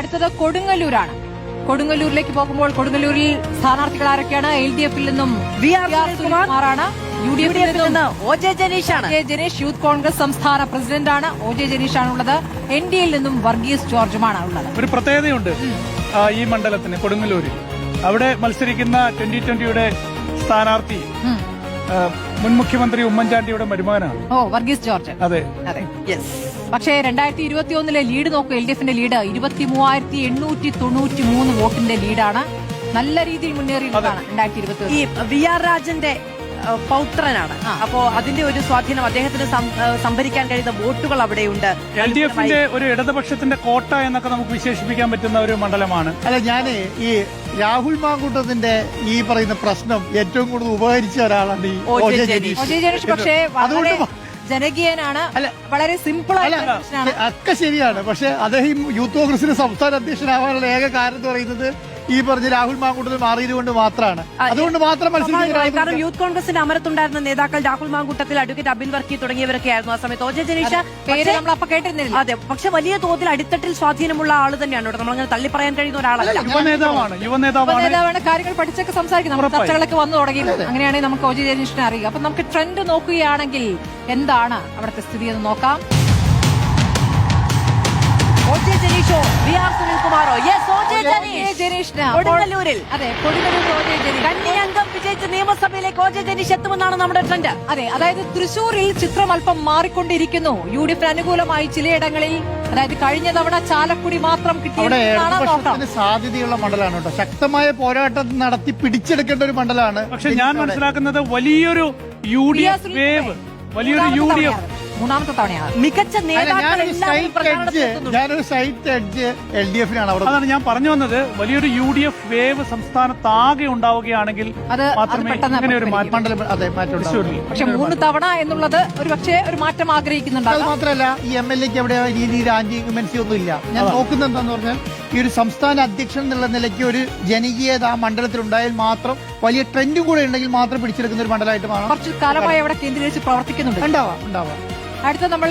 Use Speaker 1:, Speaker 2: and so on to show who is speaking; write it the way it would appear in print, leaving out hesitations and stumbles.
Speaker 1: അടുത്തത് കൊടുങ്ങല്ലൂരാണ്. കൊടുങ്ങല്ലൂരിലേക്ക് പോകുമ്പോൾ കൊടുങ്ങല്ലൂരിൽ സ്ഥാനാർത്ഥികൾ ആരൊക്കെയാണ്? LDF-ൽ നിന്നും
Speaker 2: VR
Speaker 1: സുനിൽകുമാറാണ്. UDF-ൽ നിന്നും
Speaker 2: OJ ജനീഷാണ്.
Speaker 1: ജനീഷ് യൂത്ത് കോൺഗ്രസ് സംസ്ഥാന പ്രസിഡന്റാണ്. OJ ജനീഷാണുള്ളത്. NDA-ൽ നിന്നും വർഗീസ് ജോർജുമാണ് ഉള്ളത്.
Speaker 3: ഒരു പ്രത്യേകതയുണ്ട് ഈ മണ്ഡലത്തിന്, കൊടുങ്ങല്ലൂരിൽ. അവിടെ മത്സരിക്കുന്ന 2020-യുടെ സ്ഥാനാർത്ഥി മുൻ മുഖ്യമന്ത്രി ഉമ്മൻചാണ്ടിയുടെ മരുമകനാണ്.
Speaker 1: വർഗീസ് ജോർജ്.
Speaker 3: അതെ.
Speaker 1: പക്ഷേ 2021-ലെ ലീഡ് നോക്കൂ. LDF-ന്റെ ലീഡ് 23,893 വോട്ടിന്റെ ലീഡാണ്. നല്ല രീതിയിൽ മുന്നേറിയതാണ് 2021.
Speaker 2: ഈ VR രാജന്റെ പൗത്രനാണ്. അപ്പോ അതിന്റെ ഒരു സ്വാധീനം, അദ്ദേഹത്തിന് സംഭരിക്കാൻ കഴിയുന്ന വോട്ടുകൾ അവിടെയുണ്ട്.
Speaker 3: LDF-ന്റെ ഒരു ഇടതുപക്ഷത്തിന്റെ കോട്ട എന്നൊക്കെ നമുക്ക് വിശേഷിപ്പിക്കാൻ പറ്റുന്ന ഒരു മണ്ഡലമാണ്.
Speaker 4: അല്ല, ഞാന് ഈ രാഹുൽ മാങ്കൂട്ടത്തിന്റെ ഈ പറയുന്ന പ്രശ്നം ഏറ്റവും കൂടുതൽ ഉപകരിച്ച ഒരാളാണ് ഈ OJ ജനീഷ്.
Speaker 1: പക്ഷേ ജനകീയനാണ്, വളരെ സിമ്പിൾ ആയിട്ട്
Speaker 4: ഒക്കെ ശരിയാണ്. പക്ഷെ അദ്ദേഹം യൂത്ത് കോൺഗ്രസിന്റെ സംസ്ഥാന അധ്യക്ഷനാവാനുള്ള ഏക കാരണം എന്ന് പറയുന്നത് ഈ പറഞ്ഞ രാഹുൽ മാങ്കൂട്ടത്തിൽ മാറിയത് കൊണ്ട് മാത്രമാണ്. അതുകൊണ്ട് മാത്രം
Speaker 2: കാരണം യൂത്ത് കോൺഗ്രസിന്റെ അമരത്തുണ്ടായിരുന്ന നേതാക്കൾ രാഹുൽ മാങ്കൂട്ടത്തിൽ, അഡ്വക്കേറ്റ് അബിൻ വർക്കി തുടങ്ങിയവരൊക്കെ ആയിരുന്നു ആ സമയത്ത്. OJ ജനീഷ്
Speaker 1: പേര് നമ്മൾ അപ്പൊ കേട്ടിരുന്നില്ല.
Speaker 2: അതെ, പക്ഷെ വലിയ തോതിൽ അടിത്തട്ടിൽ സ്വാധീനമുള്ള ആള് തന്നെയാണ്. നമ്മളങ്ങനെ തള്ളി പറയാൻ കഴിയുന്ന ഒരാളല്ല.
Speaker 3: യുവനേതാവാണ്.
Speaker 1: കാര്യങ്ങൾ പഠിച്ചൊക്കെ സംസാരിക്കും. നമ്മുടെ ചർച്ചകളൊക്കെ വന്നു തുടങ്ങി. അങ്ങനെയാണെങ്കിൽ നമുക്ക് OJ ജനീഷിനെ അറിയുക. അപ്പൊ നമുക്ക് ട്രെൻഡ് നോക്കുകയാണെങ്കിൽ എന്താണ് അവിടുത്തെ സ്ഥിതി എന്ന് നോക്കാം.
Speaker 2: OJ ജനീഷോ, VR സുനിൽകുമാറോ? Yes, OJ
Speaker 1: Janeesh.
Speaker 2: കൊടുങ്ങല്ലൂരിൽ.
Speaker 1: അതെ, കൊടുങ്ങല്ലൂരിൽ OJ ജനീഷ്.
Speaker 2: കന്നിയംഗം വിജയിച്ച് നിയമസഭയിലേക്ക് OJ ജനീഷ് എത്തുമെന്നാണ് നമ്മുടെ ട്രെൻഡ്.
Speaker 1: അതെ, അതായത് തൃശൂരിൽ ചിത്രം അല്പം മാറിക്കൊണ്ടിരിക്കുന്നു. UDF-ന് അനുകൂലമായി ചിലയിടങ്ങളിൽ, അതായത് കഴിഞ്ഞ തവണ ചാലക്കുടി മാത്രം
Speaker 4: കിട്ടിയ സാധ്യതയുള്ള മണ്ഡലമാണ് കേട്ടോ. ശക്തമായ പോരാട്ടം നടത്തി പിടിച്ചെടുക്കേണ്ട ഒരു മണ്ഡലമാണ്.
Speaker 3: പക്ഷെ ഞാൻ മനസ്സിലാക്കുന്നത് വലിയൊരു UDF വേവ്, വലിയൊരു UDF
Speaker 1: മൂന്നാമത്തെ തവണയാണ്.
Speaker 2: മികച്ച
Speaker 4: ഞാനൊരു സൈറ്റ് എഡ്ജ് LDF-നാണ് അവിടെ.
Speaker 3: അതാണ് ഞാൻ പറഞ്ഞു വന്നത്. വലിയൊരു UDF വേവ് സംസ്ഥാനത്ത് ആകെ ഉണ്ടാവുകയാണെങ്കിൽ മാത്രമേ ഇങ്ങനെ ഒരു
Speaker 4: മണ്ഡലം മാറ്റം.
Speaker 1: പക്ഷെ 3 തവണ എന്നുള്ളത് ഒരു പക്ഷേ ഒരു മാറ്റം ആഗ്രഹിക്കുന്നുണ്ട്.
Speaker 4: അത് മാത്രമല്ല, ഈ MLA-ക്ക് അവിടെ രീതിയിൽ ആന്റി ഇൻകംബൻസി ഒന്നും ഇല്ല. ഞാൻ നോക്കുന്നത് എന്താന്ന് പറഞ്ഞാൽ, ഈ ഒരു സംസ്ഥാന അധ്യക്ഷൻ എന്നുള്ള നിലയ്ക്ക് ഒരു ജനകീയത ആ മണ്ഡലത്തിൽ ഉണ്ടായാൽ മാത്രം, വലിയ ട്രെൻഡും കൂടെ ഉണ്ടെങ്കിൽ മാത്രം പിടിച്ചെടുക്കുന്ന ഒരു മണ്ഡലമായിട്ട് മാറും.
Speaker 1: കുറച്ചു കാലമായി അവിടെ കേന്ദ്രീകരിച്ച് പ്രവർത്തിക്കുന്നുണ്ട്.
Speaker 4: ഉണ്ടാവാം.
Speaker 1: അടുത്ത നമ്മൾ